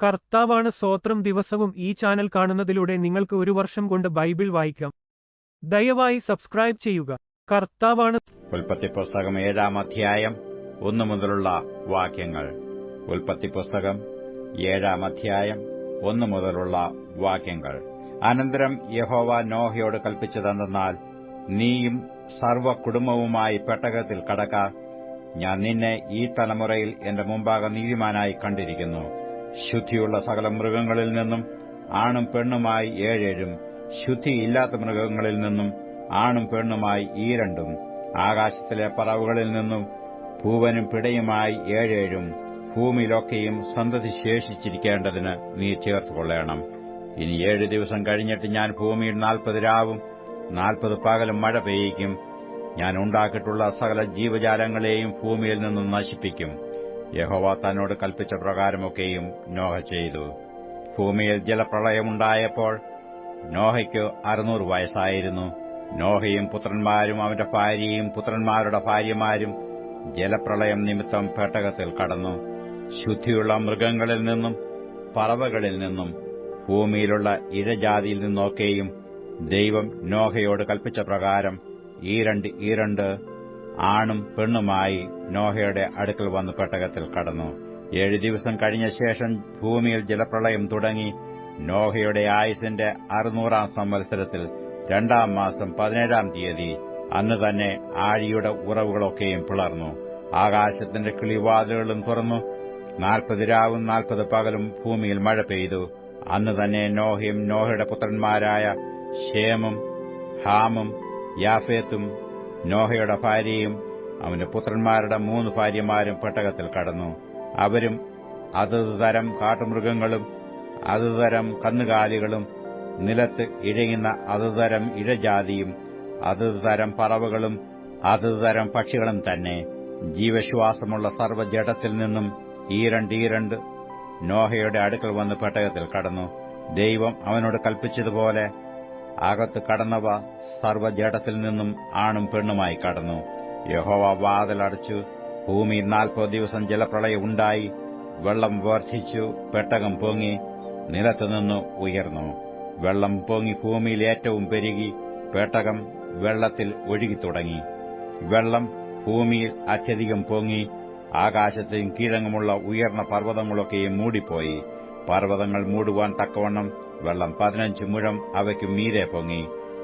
കർത്താവാണ് സ്തോത്രം. ദിവസവും ഈ ചാനൽ കാണുന്നതിലൂടെ നിങ്ങൾക്ക് ഒരു വർഷം കൊണ്ട് ബൈബിൾ വായിക്കാം. ദയവായി സബ്സ്ക്രൈബ് ചെയ്യുക. കർത്താവാണ്. ഉൽപ്പത്തി പുസ്തകം 7-ാം അധ്യായം 1 മുതലുള്ള വാക്യങ്ങൾ. ഉൽപ്പത്തി പുസ്തകം 7-ാം അധ്യായം 1 മുതലുള്ള വാക്യങ്ങൾ. അനന്തരം യഹോവ നോഹയോട് കൽപ്പിച്ചതെന്തെന്നാൽ, നീയും സർവ്വകുടുംബവുമായി പെട്ടകത്തിൽ കടക്ക. ഞാൻ നിന്നെ ഈ തലമുറയിൽ എന്റെ മുമ്പാകെ നീതിമാനായി കണ്ടിരിക്കുന്നു. ശുദ്ധിയുള്ള സകല മൃഗങ്ങളിൽ നിന്നും ആണും പെണ്ണുമായി 7 ശുദ്ധിയില്ലാത്ത മൃഗങ്ങളിൽ നിന്നും ആണും പെണ്ണുമായി 2 ആകാശത്തിലെ പറവുകളിൽ നിന്നും പൂവനും പിടയുമായി 7 ഭൂമിയിലൊക്കെയും സന്തതി ശേഷിച്ചിരിക്കേണ്ടതിന് നീ ചേർത്തുകൊള്ളേണം. ഇനി 7 ദിവസം കഴിഞ്ഞിട്ട് ഞാൻ ഭൂമിയിൽ 40 രാവും 40 പകലും മഴ പെയ്യിക്കും. ഞാൻ ഉണ്ടാക്കിയിട്ടുള്ള സകല ജീവജാലങ്ങളെയും ഭൂമിയിൽ നിന്നും നശിപ്പിക്കും. യഹോവ തന്നോട് കൽപ്പിച്ച പ്രകാരമൊക്കെയും നോഹ ചെയ്തു. ഭൂമിയിൽ ജലപ്രളയമുണ്ടായപ്പോൾ നോഹയ്ക്ക് 600 വയസ്സായിരുന്നു. നോഹയും പുത്രന്മാരും അവന്റെ ഭാര്യയും പുത്രന്മാരുടെ ഭാര്യമാരും ജലപ്രളയം നിമിത്തം പെട്ടകത്തിൽ കടന്നു. ശുദ്ധിയുള്ള മൃഗങ്ങളിൽ നിന്നും പറവകളിൽ നിന്നും ഭൂമിയിലുള്ള ഇഴജാതിയിൽ നിന്നൊക്കെയും ദൈവം നോഹയോട് കൽപ്പിച്ച പ്രകാരം ഈരണ്ട് ആണും പെണ്ണുമായി നോഹയുടെ അടുക്കൽ വന്ന് പെട്ടകത്തിൽ കടന്നു. 7 ദിവസം കഴിഞ്ഞ ശേഷം ഭൂമിയിൽ ജലപ്രളയം തുടങ്ങി. നോഹയുടെ ആയുസിന്റെ 600-ാം സംവത്സരത്തിൽ 2-ാം മാസം 17-ാം തീയതി അന്ന് തന്നെ ആഴിയുടെ ഉറവുകളൊക്കെയും പിളർന്നു. ആകാശത്തിന്റെ കിളിവാതിലുകളും തുറന്നു. 40 രാവും 40 പകലും ഭൂമിയിൽ മഴ പെയ്തു. അന്ന് തന്നെ നോഹയും നോഹയുടെ പുത്രന്മാരായ ശേമും ഹാമും യാഫേത്തും നോഹയുടെ ഭാര്യയും അവന്റെ പുത്രന്മാരുടെ 3 ഭാര്യമാരും പെട്ടകത്തിൽ കടന്നു. അവരും അതത് തരം കാട്ടുമൃഗങ്ങളും അതത് തരം കന്നുകാലികളും നിലത്ത് ഇഴയുന്ന അതത് തരം ഇഴജാതിയും അതത് തരം പറവകളും അതത് തരം പക്ഷികളും തന്നെ. ജീവശ്വാസമുള്ള സർവ്വജഡത്തിൽ നിന്നും ഈരണ്ട് നോഹയുടെ അടുക്കൽ വന്ന് പെട്ടകത്തിൽ കടന്നു. ദൈവം അവനോട് കൽപ്പിച്ചതുപോലെ അകത്ത് കടന്നവ സർവ്വജഡത്തിൽ നിന്നും ആണും പെണ്ണുമായി കടന്നു. യഹോവ വാതിലടച്ചു. ഭൂമിയിൽ 40 ദിവസം ജലപ്രളയം ഉണ്ടായി. വെള്ളം വർദ്ധിച്ചു. പെട്ടകം പൊങ്ങി നിലത്തുനിന്ന് ഉയർന്നു. വെള്ളം പൊങ്ങി ഭൂമിയിൽ ഏറ്റവും പെരുകി. പെട്ടകം വെള്ളത്തിൽ ഒഴുകിത്തുടങ്ങി. വെള്ളം ഭൂമിയിൽ അത്യധികം പൊങ്ങി. ആകാശത്തെയും കീഴങ്ങുമുള്ള ഉയർന്ന പർവ്വതങ്ങളൊക്കെയും മൂടിപ്പോയി. പർവ്വതങ്ങൾ മൂടുവാൻ തക്കവണ്ണം വെള്ളം 15 മുഴം അവയ്ക്ക് മീതെ പൊങ്ങി.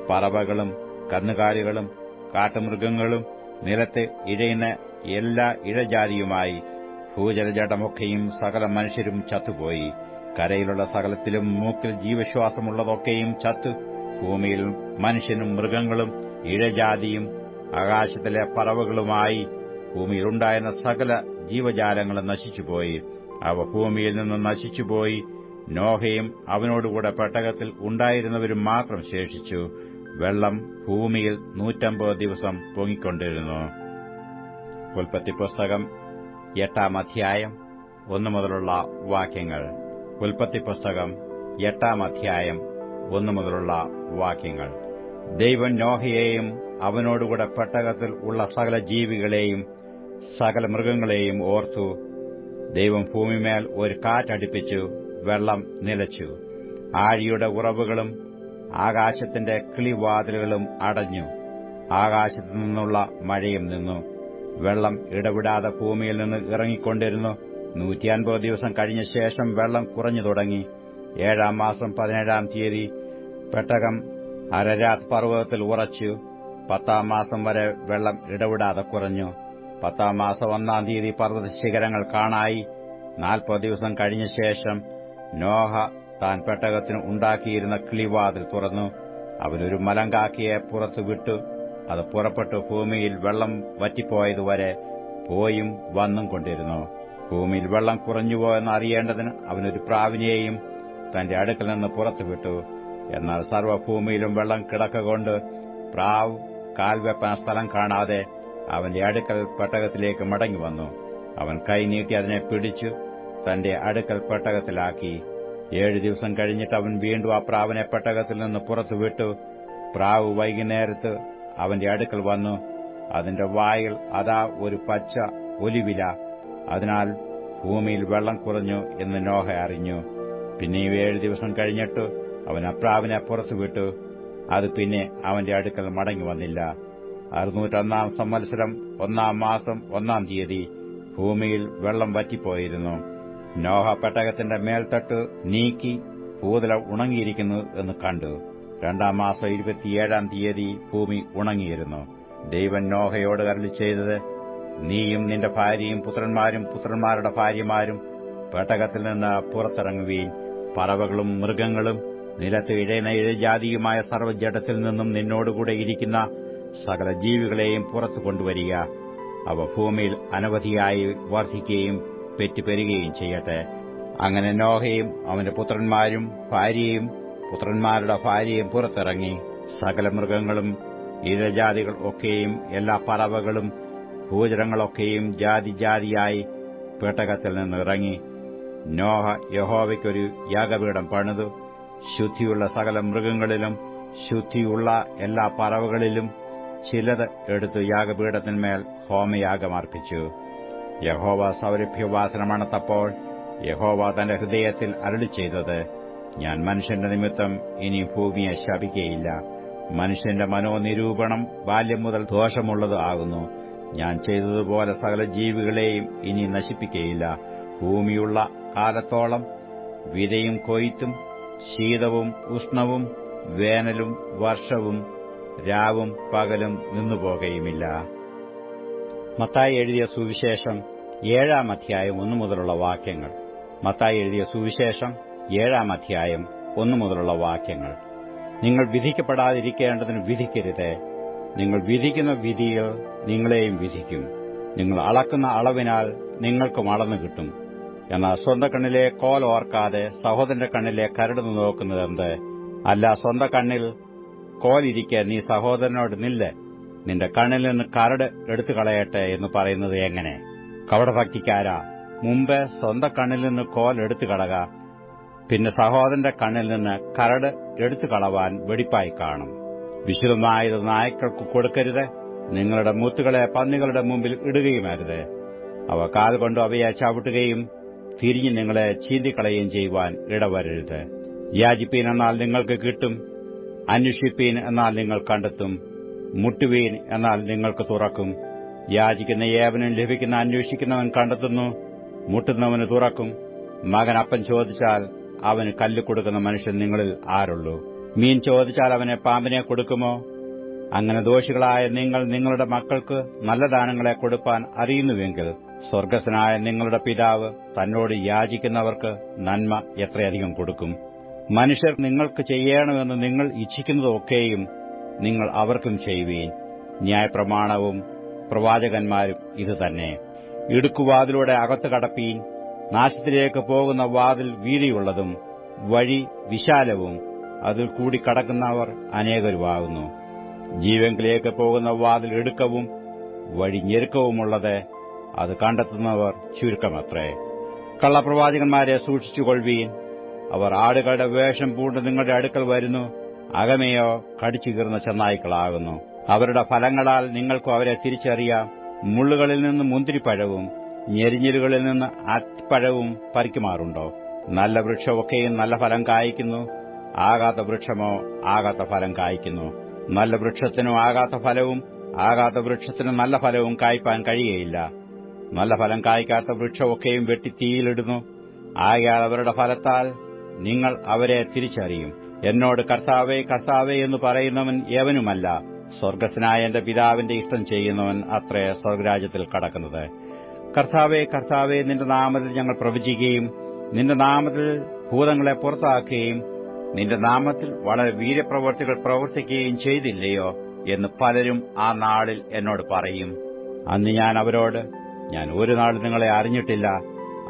പറവകളും കന്നുകാലികളും കാട്ടുമൃഗങ്ങളും നിലത്ത് ഇഴയുന്ന എല്ലാ ഇഴജാതിയുമായി ഭൂജലജടമൊക്കെയും സകല മനുഷ്യരും ചത്തുപോയി. കരയിലുള്ള സകലത്തിലും മൂക്കിൽ ജീവശ്വാസമുള്ളതൊക്കെയും ചത്തു. ഭൂമിയിൽ മനുഷ്യനും മൃഗങ്ങളും ഇഴജാതിയും ആകാശത്തിലെ പറവകളുമായി ഭൂമിയിലുണ്ടായിരുന്ന സകല ജീവജാലങ്ങളും നശിച്ചുപോയി. അവ ഭൂമിയിൽ നിന്ന് നശിച്ചുപോയി. നോഹയും അവനോടുകൂടെ പെട്ടകത്തിൽ ഉണ്ടായിരുന്നവരും മാത്രം ശേഷിച്ചു. വെള്ളം ഭൂമിയിൽ 150 ദിവസം പൊങ്ങിക്കൊണ്ടിരുന്നു. ഉൽപ്പത്തി പുസ്തകം 8-ാം അധ്യായം 1 മുതലുള്ള വാക്യങ്ങൾ. ഉൽപ്പത്തി പുസ്തകം 8-ാം അധ്യായം 1 മുതലുള്ള വാക്യങ്ങൾ. ദൈവം നോഹയെയും അവനോടുകൂടെ പെട്ടകത്തിൽ ഉള്ള സകല ജീവികളെയും സകല മൃഗങ്ങളെയും ഓർത്തു. ദൈവം ഭൂമിമേൽ ഒരു കാറ്റടിപ്പിച്ചു. വെള്ളം നിലച്ചു. ആഴിയുടെ ഉറവുകളും ആകാശത്തിന്റെ കിളിവാതിലുകളും അടഞ്ഞു. ആകാശത്തു നിന്നുള്ള മഴയും നിന്നു. വെള്ളം ഇടവിടാതെ ഭൂമിയിൽ നിന്ന് ഇറങ്ങിക്കൊണ്ടിരുന്നു. 150 ദിവസം കഴിഞ്ഞ ശേഷം വെള്ളം കുറഞ്ഞു തുടങ്ങി. 7-ാം മാസം 17-ാം തീയതി പെട്ടകം അരരാത്ത് പർവ്വതത്തിൽ ഉറച്ചു. 10-ാം മാസം വരെ വെള്ളം ഇടവിടാതെ കുറഞ്ഞു. 10-ാം മാസം 1-ാം തീയതി പർവ്വത ശിഖരങ്ങൾ കാണായി. 40 ദിവസം കഴിഞ്ഞ ശേഷം നോഹ താൻ പെട്ടകത്തിന് ഉണ്ടാക്കിയിരുന്ന കിളിവാതിൽ തുറന്നു. അവനൊരു മലങ്കാക്കയെ പുറത്തു വിട്ടു. അത് പുറപ്പെട്ടു ഭൂമിയിൽ വെള്ളം വറ്റിപ്പോയതുവരെ പോയും വന്നും കൊണ്ടിരുന്നു. ഭൂമിയിൽ വെള്ളം കുറഞ്ഞുപോയെന്ന് അറിയേണ്ടതിന് അവനൊരു പ്രാവിനെയും തന്റെ അടുക്കൽ നിന്ന് പുറത്തുവിട്ടു. എന്നാൽ സർവ്വഭൂമിയിലും വെള്ളം കിടക്കൊണ്ട് പ്രാവ് കാൽവെപ്പാൻ സ്ഥലം കാണാതെ അവന്റെ അടുക്കൽ പെട്ടകത്തിലേക്ക് മടങ്ങിവന്നു. അവൻ കൈ നീട്ടി അതിനെ പിടിച്ചു തന്റെ അടുക്കൽ പെട്ടകത്തിലാക്കി. 7 ദിവസം കഴിഞ്ഞിട്ട് അവൻ വീണ്ടും ആ പ്രാവിനെ പെട്ടകത്തിൽ നിന്ന് പുറത്തുവിട്ടു. പ്രാവ് വൈകുന്നേരത്ത് അവന്റെ അടുക്കൽ വന്നു. അതിന്റെ വായിൽ അതാ ഒരു പച്ച ഒലിവില. അതിനാൽ ഭൂമിയിൽ വെള്ളം കുറഞ്ഞു എന്ന് നോഹ അറിഞ്ഞു. പിന്നെയും 7 ദിവസം കഴിഞ്ഞിട്ട് അവൻ അബ്രാമിനെ പുറത്തുവിട്ടു. അത് പിന്നെ അവന്റെ അടുക്കൽ മടങ്ങി വന്നില്ല. 601 സംവത്സരം 1 മാസം 1 തീയതി ഭൂമിയിൽ വെള്ളം വറ്റിപ്പോയിരുന്നു. നോഹ പെട്ടകത്തിന്റെ മേൽത്തട്ട് നീക്കി ഭൂതല ഉണങ്ങിയിരിക്കുന്നു എന്ന് കണ്ടു. 2 മാസം 27 തീയതി ഭൂമി ഉണങ്ങിയിരുന്നു. ദൈവം നോഹയോട് അരുളിച്ചെയ്തത്, നീയും നിന്റെ ഭാര്യയും പുത്രന്മാരും പുത്രന്മാരുടെ ഭാര്യമാരും പെട്ടകത്തിൽ നിന്ന് പുറത്തിറങ്ങുവീൻ. പറവകളും മൃഗങ്ങളും നിലത്ത് ഇഴയുന്ന ഇഴജാതിയുമായ സർവ്വജഡത്തിൽ നിന്നും നിന്നോടുകൂടെ ഇരിക്കുന്ന സകല ജീവികളെയും പുറത്തു കൊണ്ടുവരിക. അവ ഭൂമിയിൽ അനവധിയായി വർദ്ധിക്കുകയും പെറ്റുപെരുകയും ചെയ്യട്ടെ. അങ്ങനെ നോഹയും അവന്റെ പുത്രന്മാരും ഭാര്യയും പുത്രന്മാരുടെ ഭാര്യയും പുറത്തിറങ്ങി. സകല മൃഗങ്ങളും ഇഴജാതികൾ ഒക്കെയും എല്ലാ പറവകളും ഭൂചരങ്ങളൊക്കെയും ജാതി ജാതിയായി പെട്ടകത്തിൽ നിന്ന് ഇറങ്ങി. നോഹ യഹോവയ്ക്കൊരു യാഗപീഠം പണിതു. ശുദ്ധിയുള്ള സകല മൃഗങ്ങളിലും ശുദ്ധിയുള്ള എല്ലാ പറവകളിലും ചിലത് എടുത്തു യാഗപീഠത്തിന്മേൽ ഹോമയാഗമർപ്പിച്ചു. യഹോവ സൗരഭ്യവാസന മണത്തപ്പോൾ യഹോവ തന്റെ ഹൃദയത്തിൽ അരുളിച്ചെയ്തത്, ഞാൻ മനുഷ്യന്റെ നിമിത്തം ഇനി ഭൂമിയെ ശപിക്കയില്ല. മനുഷ്യന്റെ മനോനിരൂപണം ബാല്യം മുതൽ ദോഷമുള്ളത് ആകുന്നു. ഞാൻ ചെയ്തതുപോലെ സകല ജീവികളെയും ഇനി നശിപ്പിക്കയില്ല. ഭൂമിയുള്ള കാലത്തോളം വിതയും കൊയ്ത്തും ശീതവും ഉഷ്ണവും വേനലും വർഷവും രാവും പകലും നിന്നുപോകുകയുമില്ല. മത്തായി എഴുതിയ സുവിശേഷം 7 അധ്യായം 1 മുതലുള്ള വാക്യങ്ങൾ. മത്തായി എഴുതിയ സുവിശേഷം 7 അധ്യായം 1 മുതലുള്ള വാക്യങ്ങൾ. നിങ്ങൾ വിധിക്കപ്പെടാതിരിക്കേണ്ടതിന് വിധിക്കരുത്. നിങ്ങൾ വിധിക്കുന്ന വിധിയിൽ നിങ്ങളെയും വിധിക്കും. നിങ്ങൾ അളക്കുന്ന അളവിനാൽ നിങ്ങൾക്കും അളന്നു കിട്ടും. എന്നാൽ സ്വന്തം കണ്ണിലെ കോൽ ഓർക്കാതെ സഹോദരന്റെ കണ്ണിലെ കരട് നോക്കുന്നതെന്ത്? അല്ല, സ്വന്തം കണ്ണിൽ കോലിരിക്കെ നീ സഹോദരനോട് നില്ല്, നിന്റെ കണ്ണിൽ നിന്ന് കരട് എടുത്തുകളയട്ടെ എന്ന് പറയുന്നത് എങ്ങനെ? കപടഭക്തിക്കാരാ, മുമ്പ് സ്വന്തം കണ്ണിൽ നിന്ന് കോൽ എടുത്തുകളക, പിന്നെ സഹോദരന്റെ കണ്ണിൽ നിന്ന് കരട് എടുത്തുകളവാൻ വെടിപ്പായി കാണും. വിശുദ്ധമായത് നായ്ക്കൾക്ക് കൊടുക്കരുത്. നിങ്ങളുടെ മുത്തുകളെ പന്നികളുടെ മുമ്പിൽ ഇടുകയുമരുത്. അവ കാൽ കൊണ്ട് അവയെ ചവിട്ടുകയും തിരിഞ്ഞ് നിങ്ങളെ ചീന്തിക്കളയുകയും ചെയ്യുവാൻ ഇടവരരുത്. യാചിപ്പീൻ എന്നാൽ നിങ്ങൾക്ക് കിട്ടും, അന്വേഷിപ്പീൻ എന്നാൽ നിങ്ങൾ കണ്ടെത്തും, മുട്ടുവീൻ എന്നാൽ നിങ്ങൾക്ക് തുറക്കും. യാചിക്കുന്ന ഏവനും ലഭിക്കുന്ന, അന്വേഷിക്കുന്നവൻ കണ്ടെത്തുന്നു, മുട്ടുന്നവന് തുറക്കും. മകൻ അപ്പം ചോദിച്ചാൽ അവന് കല്ല് കൊടുക്കുന്ന മനുഷ്യൻ നിങ്ങളിൽ ആരുള്ളൂ? മീൻ ചോദിച്ചാൽ അവനെ പാമ്പിനെ കൊടുക്കുമോ? അങ്ങനെ ദോഷികളായ നിങ്ങൾ നിങ്ങളുടെ മക്കൾക്ക് നല്ല ദാനങ്ങളെ കൊടുപ്പാൻ അറിയുന്നുവെങ്കിൽ സ്വർഗ്ഗസ്ഥനായ നിങ്ങളുടെ പിതാവ് തന്നോട് യാചിക്കുന്നവർക്ക് നന്മ എത്രയധികം കൊടുക്കും. മനുഷ്യർ നിങ്ങൾക്ക് ചെയ്യണമെന്ന് നിങ്ങൾ ഇച്ഛിക്കുന്നതൊക്കെയും നിങ്ങൾ അവർക്കും ചെയ്യുവീൻ. ന്യായപ്രമാണവും പ്രവാചകന്മാരും ഇതുതന്നെ. ഇടുക്കുവാതിലൂടെ അകത്ത് കടപ്പീൻ. നാശത്തിലേക്ക് പോകുന്ന വാതിൽ വീതിയുള്ളതും വഴി വിശാലവും അതിൽ കൂടി കടക്കുന്നവർ അനേകരുമാകുന്നു. ജീവങ്കിലേക്ക് പോകുന്ന വാതിൽ ഇടുക്കവും വഴി ഞെരുക്കവുമുള്ളത്, അത് കണ്ടെത്തുന്നവർ ചുരുക്കമത്രേ. കള്ളപ്രവാചകന്മാരെ സൂക്ഷിച്ചുകൊള്ളുവീൻ. അവർ ആടുകളുടെ വേഷം പൂണ്ട് നിങ്ങളുടെ അടുക്കൽ വരുന്നു, അകമേയോ കടിച്ചു കീറുന്ന ചെന്നായ്ക്കളാകുന്നു. അവരുടെ ഫലങ്ങളാൽ നിങ്ങൾക്കും അവരെ തിരിച്ചറിയാം. മുള്ളുകളിൽ നിന്ന് മുന്തിരിപ്പഴവും ഞെരിഞ്ഞിലുകളിൽ നിന്ന് അത്തിപ്പഴവും പറിക്കുമാറുണ്ടോ? നല്ല വൃക്ഷമൊക്കെയും നല്ല ഫലം കായ്ക്കുന്നു, ആകാത്ത വൃക്ഷമോ ആകാത്ത ഫലം കായ്ക്കുന്നു. നല്ല വൃക്ഷത്തിനും ആകാത്ത ഫലവും ആകാത്ത വൃക്ഷത്തിനും നല്ല ഫലവും കായ്പാൻ കഴിയുകയില്ല. നല്ല ഫലം കായ്ക്കാത്ത വൃക്ഷമൊക്കെയും വെട്ടി തീയിലിടുന്നു. ആകയാൽ അവരുടെ ഫലത്താൽ നിങ്ങൾ അവരെ തിരിച്ചറിയും. എന്നോട് കർത്താവേ കർത്താവേ എന്ന് പറയുന്നവൻ ഏവനുമല്ല, സ്വർഗ്ഗസ്ഥനായ എന്റെ പിതാവിന്റെ ഇഷ്ടം ചെയ്യുന്നവൻ അത്രേ സ്വർഗ്ഗരാജ്യത്തിൽ കടക്കുന്നത്. കർത്താവേ കർത്താവേ, നിന്റെ നാമത്തിൽ ഞങ്ങൾ പ്രവചിക്കുകയും നിന്റെ നാമത്തിൽ ഭൂതങ്ങളെ പുറത്താക്കുകയും നിന്റെ നാമത്തിൽ വളരെ വീര്യപ്രവൃത്തികൾ പ്രവർത്തിക്കുകയും ചെയ്തില്ലയോ എന്ന് പലരും ആ നാളിൽ എന്നോട് പറയും. അന്ന് ഞാൻ അവരോട്, ഞാൻ ഒരു നാൾ നിങ്ങളെ അറിഞ്ഞിട്ടില്ല,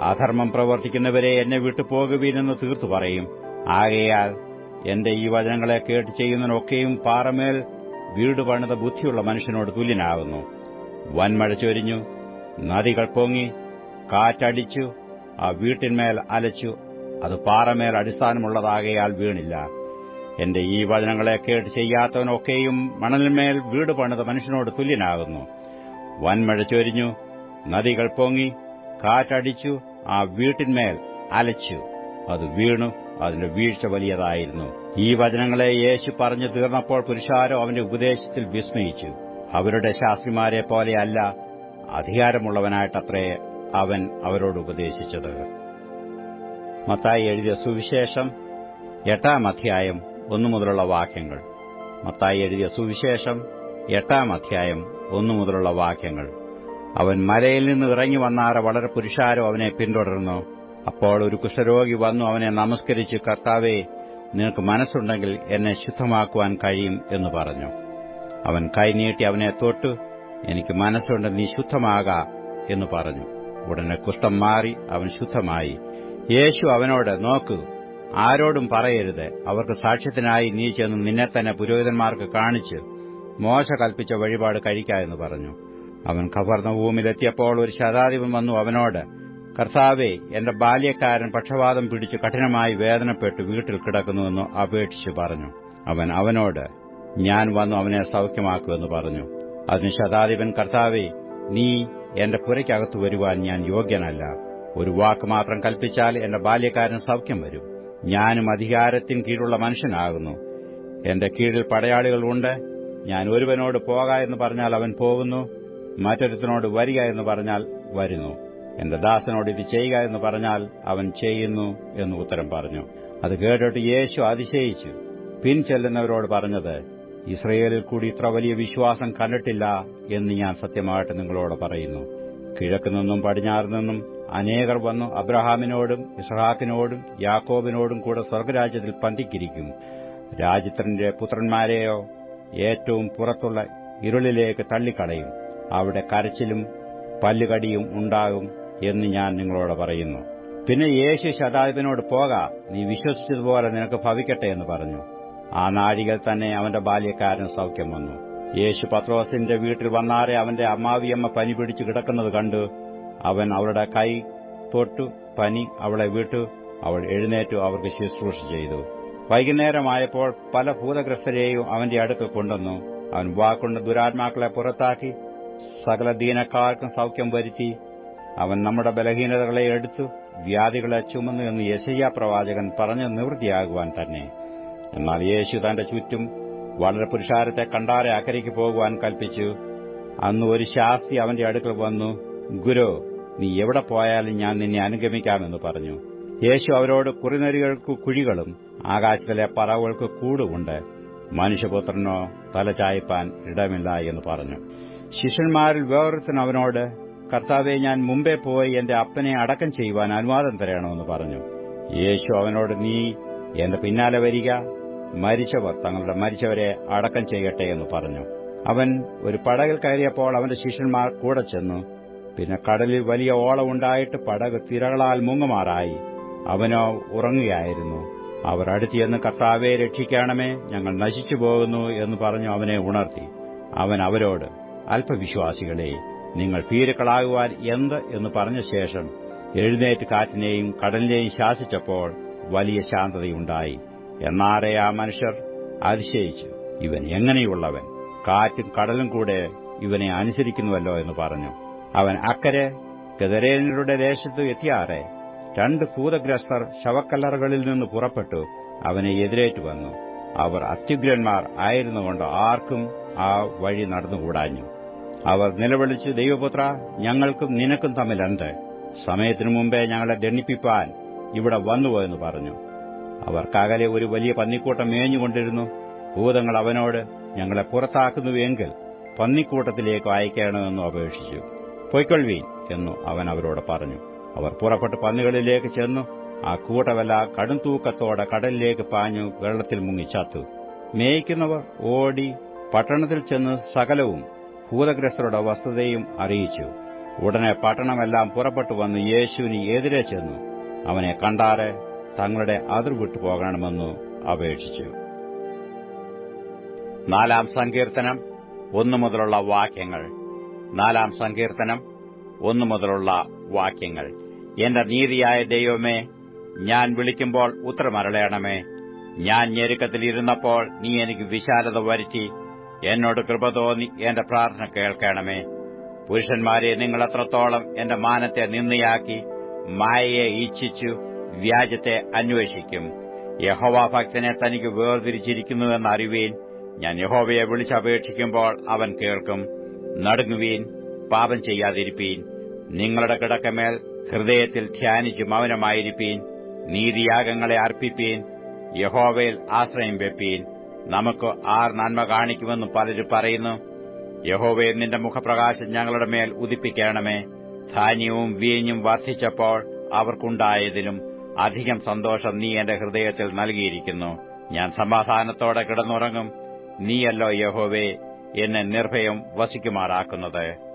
അധർമ്മം പ്രവർത്തിക്കുന്നവരെ എന്നെ വിട്ടു പോകുവീനെന്ന് തീർത്തു പറയും. ആകയാൽ എന്റെ ഈ വചനങ്ങളെ കേട്ട് ചെയ്യുന്നതിനൊക്കെയും പാറമേൽ വീട് പണിത ബുദ്ധിയുള്ള മനുഷ്യനോട് തുല്യനാകുന്നു. വൻമഴ ചൊരിഞ്ഞു, നദികൾ പൊങ്ങി, കാറ്റടിച്ചു, ആ വീട്ടിന്മേൽ അലച്ചു. അത് പാറമേൽ അടിസ്ഥാനമുള്ളതാകയാൽ വീണില്ല. എന്റെ ഈ വചനങ്ങളെ കേട്ട് ചെയ്യാത്തവനൊക്കെയും മണലിന്മേൽ വീട് പണിത മനുഷ്യനോട് തുല്യനാകുന്നു. വൻമഴ ചൊരിഞ്ഞു, നദികൾ പൊങ്ങി, കാറ്റടിച്ചു, ആ വീട്ടിന്മേൽ അലച്ചു. അത് വീണു. അതിന്റെ വീഴ്ച വലിയതായിരുന്നു. ഈ വചനങ്ങളെ യേശു പറഞ്ഞു തീർന്നപ്പോൾ പുരുഷാരം അവന്റെ ഉപദേശത്തിൽ വിസ്മയിച്ചു. അവരുടെ ശാസ്ത്രിമാരെ പോലെയല്ല, അധികാരമുള്ളവനായിട്ടത്രേ അവൻ അവരോട് ഉപദേശിച്ചത്. മത്തായി എഴുതിയ സുവിശേഷം 8-ാം അധ്യായം 1 മുതലുള്ള വാക്യങ്ങൾ. മത്തായി എഴുതിയ സുവിശേഷം 8-ാം അധ്യായം 1 മുതലുള്ള വാക്യങ്ങൾ. അവൻ മലയിൽ നിന്ന് ഇറങ്ങി വന്നാറെ വളരെ പുരുഷാരം അവനെ പിന്തുടർന്നു. അപ്പോൾ ഒരു കുഷ്ഠരോഗി വന്നു അവനെ നമസ്കരിച്ച്, കർത്താവേ, നിനക്ക് മനസ്സുണ്ടെങ്കിൽ എന്നെ ശുദ്ധമാക്കുവാൻ കഴിയും എന്ന് പറഞ്ഞു. അവൻ കൈനീട്ടി അവനെ തൊട്ടു, എനിക്ക് മനസ്സുണ്ട്, നീ ശുദ്ധമാക എന്ന് പറഞ്ഞു. ഉടനെ കുഷ്ഠം മാറി അവൻ ശുദ്ധമായി. യേശു അവനോട്, നോക്കൂ, ആരോടും പറയരുത്. അവർക്ക് സാക്ഷ്യത്തിനായി നീ ചെന്ന് നിന്നെ തന്നെ പുരോഹിതന്മാർക്ക് കാണിച്ച് മോശ കൽപ്പിച്ച വഴിപാട് കഴിക്ക എന്ന് പറഞ്ഞു. അവൻ കഫർന്നവൂമിലെത്തിയപ്പോൾ ഒരു ശതാധിപൻ വന്നു അവനോട്, കർത്താവേ, എന്റെ ബാല്യക്കാരൻ പക്ഷവാതം പിടിച്ച് കഠിനമായി വേദനപ്പെട്ടു വീട്ടിൽ കിടക്കുന്നുവെന്ന് അപേക്ഷിച്ചു പറഞ്ഞു. അവൻ അവനോട്, ഞാൻ വന്നു അവനെ സൌഖ്യമാക്കുമെന്ന് പറഞ്ഞു. അതിന് ശതാധിപൻ, കർത്താവേ, നീ എന്റെ പുരയ്ക്കകത്തു വരുവാൻ ഞാൻ യോഗ്യനല്ല. ഒരു വാക്ക് മാത്രം കൽപ്പിച്ചാൽ എന്റെ ബാല്യക്കാരൻ സൌഖ്യം വരും. ഞാനും അധികാരത്തിന് കീഴുള്ള മനുഷ്യനാകുന്നു. എന്റെ കീഴിൽ പടയാളികളുണ്ട്. ഞാൻ ഒരുവനോട് പോക എന്ന് പറഞ്ഞാൽ അവൻ പോകുന്നു, മറ്റൊരുത്തനോട് വരിക എന്ന് പറഞ്ഞാൽ വരുന്നു. എന്റെ ദാസനോട് ഇത് ചെയ്യുക എന്ന് പറഞ്ഞാൽ അവൻ ചെയ്യുന്നു എന്ന് ഉത്തരം പറഞ്ഞു. അത് കേട്ടിട്ട് യേശു അതിശയിച്ചു. പിൻചെല്ലുന്നവരോട് പറഞ്ഞത്, ഇസ്രയേലിൽ കൂടി ഇത്ര വലിയ വിശ്വാസം കണ്ടിട്ടില്ല എന്ന് ഞാൻ സത്യമായിട്ട് നിങ്ങളോട് പറയുന്നു. കിഴക്കുനിന്നും പടിഞ്ഞാറ് നിന്നും അനേകർ വന്നു അബ്രഹാമിനോടും ഇസ്ഹാക്കിനോടും യാക്കോബിനോടും കൂടെ സ്വർഗരാജ്യത്തിൽ പന്തിക്കിരിക്കും. രാജ്യത്തിന്റെ പുത്രന്മാരെയോ ഏറ്റവും പുറത്തുള്ള ഇരുളിലേക്ക് തള്ളിക്കളയും. അവിടെ കരച്ചിലും പല്ലുകടിയും ഉണ്ടാകും എന്ന് ഞാൻ നിങ്ങളോട് പറയുന്നു. പിന്നെ യേശു ശതാധിപനോട്, പോക, നീ വിശ്വസിച്ചതുപോലെ നിനക്ക് ഭവിക്കട്ടെ എന്ന് പറഞ്ഞു. ആ നാഴികയിൽ തന്നെ അവന്റെ ബാല്യക്കാരന് സൌഖ്യം വന്നു. യേശു പത്രോസിന്റെ വീട്ടിൽ വന്നാറെ അവന്റെ അമ്മാവിയമ്മ പനി പിടിച്ചു കിടക്കുന്നത് കണ്ടു. അവൻ അവളുടെ കൈ തൊട്ടു, പനി അവളെ വിട്ടു. അവൾ എഴുന്നേറ്റു അവർക്ക് ശുശ്രൂഷ ചെയ്തു. വൈകുന്നേരമായപ്പോൾ പല ഭൂതഗ്രസ്തരെയും അവന്റെ അടുക്കൽ കൊണ്ടുവന്നു. അവൻ വാക്കൊണ്ട് ദുരാത്മാക്കളെ പുറത്താക്കി സകല ദീനക്കാർക്കും സൌഖ്യം വരുത്തി. അവൻ നമ്മുടെ ബലഹീനതകളെ എടുത്തു വ്യാധികളെ ചുമന്നു എന്ന് യെശയ്യാ പ്രവാചകൻ പറഞ്ഞു നിവൃത്തിയാകുവാൻ തന്നെ. എന്നാൽ യേശു തന്റെ ചുറ്റും വളരെ പുരുഷാരത്തെ കണ്ടാറെ അക്കരയ്ക്ക് പോകുവാൻ കൽപ്പിച്ചു. അന്ന് ഒരു ശാസ്ത്രി അവന്റെ അടുക്കൽ വന്നു, ഗുരു, നീ എവിടെ പോയാലും ഞാൻ നിന്നെ അനുഗമിക്കാമെന്ന് പറഞ്ഞു. യേശു അവരോട്, കുറിനരികൾക്ക് കുഴികളും ആകാശത്തിലെ പറവകൾക്ക് കൂടുമുണ്ട്, മനുഷ്യപുത്രനോ തലചായ്പാൻ ഇടമില്ല എന്ന് പറഞ്ഞു. ശിഷ്യന്മാരിൽ വേറൊരുത്തൻ അവനോട്, കർത്താവെ, ഞാൻ മുമ്പേ പോയി എന്റെ അപ്പനെ അടക്കം ചെയ്യുവാൻ അനുവാദം തരണമെന്ന് പറഞ്ഞു. യേശു അവനോട്, നീ എന്റെ പിന്നാലെ വരിക, മരിച്ചവർ തങ്ങളുടെ മരിച്ചവരെ അടക്കം ചെയ്യട്ടെ എന്ന് പറഞ്ഞു. അവൻ ഒരു പടകിൽ കയറിയപ്പോൾ അവന്റെ ശിഷ്യന്മാർ കൂടെ ചെന്നു. പിന്നെ കടലിൽ വലിയ ഓളമുണ്ടായിട്ട് പടക് തിരകളാൽ മുങ്ങുമാറായി. അവനോ ഉറങ്ങുകയായിരുന്നു. അവർ അടുത്തിയെന്ന്, കർത്താവെ, രക്ഷിക്കണമേ, ഞങ്ങൾ നശിച്ചു പോകുന്നു എന്ന് പറഞ്ഞു അവനെ ഉണർത്തി. അവൻ അവരോട്, അല്പവിശ്വാസികളെ, നിങ്ങൾ ഭീരുക്കളാകുവാൻ എന്ത് എന്ന് പറഞ്ഞ ശേഷം എഴുന്നേറ്റ് കാറ്റിനെയും കടലിനെയും ശാസിച്ചപ്പോൾ വലിയ ശാന്തതയുണ്ടായി. എന്നാറെ ആ മനുഷ്യർ അതിശയിച്ചു, ഇവൻ എങ്ങനെയുള്ളവൻ, കാറ്റും കടലും കൂടെ ഇവനെ അനുസരിക്കുന്നുവല്ലോ എന്ന് പറഞ്ഞു. അവൻ അക്കരെ ഗദരേന്യരുടെ ദേശത്ത് എത്തിയാറെ 2 ഭൂതഗ്രസ്തർ ശവക്കല്ലറകളിൽ നിന്ന് പുറപ്പെട്ടു അവനെ എതിരേറ്റു വന്നു. അവർ അത്യുഗ്രന്മാർ ആയിരുന്നുകൊണ്ട് ആർക്കും ആ വഴി നടന്നുകൂടാഞ്ഞു. അവർ നിലവിളിച്ചു, ദൈവപുത്ര, ഞങ്ങൾക്കും നിനക്കും തമ്മിൽ എന്ത്? സമയത്തിനു മുമ്പേ ഞങ്ങളെ ദണ്ഡിപ്പിപ്പാൻ ഇവിടെ വന്നുപോയെന്ന് പറഞ്ഞു. അവർക്കകലെ ഒരു വലിയ പന്നിക്കൂട്ടം മേഞ്ഞുകൊണ്ടിരുന്നു. ഭൂതങ്ങൾ അവനോട്, ഞങ്ങളെ പുറത്താക്കുന്നുവെങ്കിൽ പന്നിക്കൂട്ടത്തിലേക്ക് അയക്കണമെന്ന് അപേക്ഷിച്ചു. പൊയ്ക്കൊള്ളുവീൻ എന്നു അവൻ അവരോട് പറഞ്ഞു. അവർ പുറപ്പെട്ട് പന്നികളിലേക്ക് ചെന്നു. ആ കൂട്ടമെല്ലാം കടും തൂക്കത്തോടെ കടലിലേക്ക് പാഞ്ഞു വെള്ളത്തിൽ മുങ്ങി ചത്തു. മേയ്ക്കുന്നവർ ഓടി പട്ടണത്തിൽ ചെന്ന് സകലവും ഭൂതഗ്രസ്തരുടെ വസ്തുതയും അറിയിച്ചു. ഉടനെ പട്ടണമെല്ലാം പുറപ്പെട്ടു വന്ന് യേശുവിന് എതിരെ ചെന്നു അവനെ കണ്ടാറെ തങ്ങളുടെ അതിർ വിട്ടു പോകണമെന്ന് അപേക്ഷിച്ചു. 4-ാം സങ്കീർത്തനം 1 മുതലുള്ള വാക്യങ്ങൾ. 4-ാം സങ്കീർത്തനം 1 മുതലുള്ള വാക്യങ്ങൾ. എന്റെ നീതിയായ ദൈവമേ, ഞാൻ വിളിക്കുമ്പോൾ ഉത്തരമരുളേണമേ. ഞാൻ ഞെരുക്കത്തിലിരുന്നപ്പോൾ നീ എനിക്ക് വിശാലത വരുത്തി. എന്നോട് കൃപ തോന്നി എന്റെ പ്രാർത്ഥന കേൾക്കണമേ. പുരുഷന്മാരെ, നിങ്ങൾ എത്രത്തോളം എന്റെ മാനത്തെ നിന്ദയാക്കി മായയെ ഇച്ഛിച്ചു വ്യാജത്തെ അന്വേഷിക്കും. യഹോവാഭക്തനെ തനിക്ക് വേർതിരിച്ചിരിക്കുന്നുവെന്ന് അറിവീൻ. ഞാൻ യഹോവയെ വിളിച്ചപേക്ഷിക്കുമ്പോൾ അവൻ കേൾക്കും. നടുങ്ങുവീൻ, പാപം ചെയ്യാതിരിപ്പീൻ. നിങ്ങളുടെ കിടക്കമേൽ ഹൃദയത്തിൽ ധ്യാനിച്ചു മൗനമായിരിപ്പീൻ. നീതിയാഗങ്ങളെ അർപ്പിപ്പീൻ. യഹോവയിൽ ആശ്രയം വെപ്പീൻ. നമുക്ക് ആർ നന്മ കാണിക്കുമെന്ന് പലരും പറയുന്നു. യഹോവേ, നിന്റെ മുഖപ്രകാശം ഞങ്ങളുടെ മേൽ ഉദിപ്പിക്കണമേ. ധാന്യവും വീഞ്ഞും വർദ്ധിച്ചപ്പോൾ അവർക്കുണ്ടായതിലും അധികം സന്തോഷം നീ എന്റെ ഹൃദയത്തിൽ നൽകിയിരിക്കുന്നു. ഞാൻ സമാധാനത്തോടെ കിടന്നുറങ്ങും. നീയല്ലോ യഹോവേ എന്നെ നിർഭയം വസിക്കുമാറാക്കുന്നത്.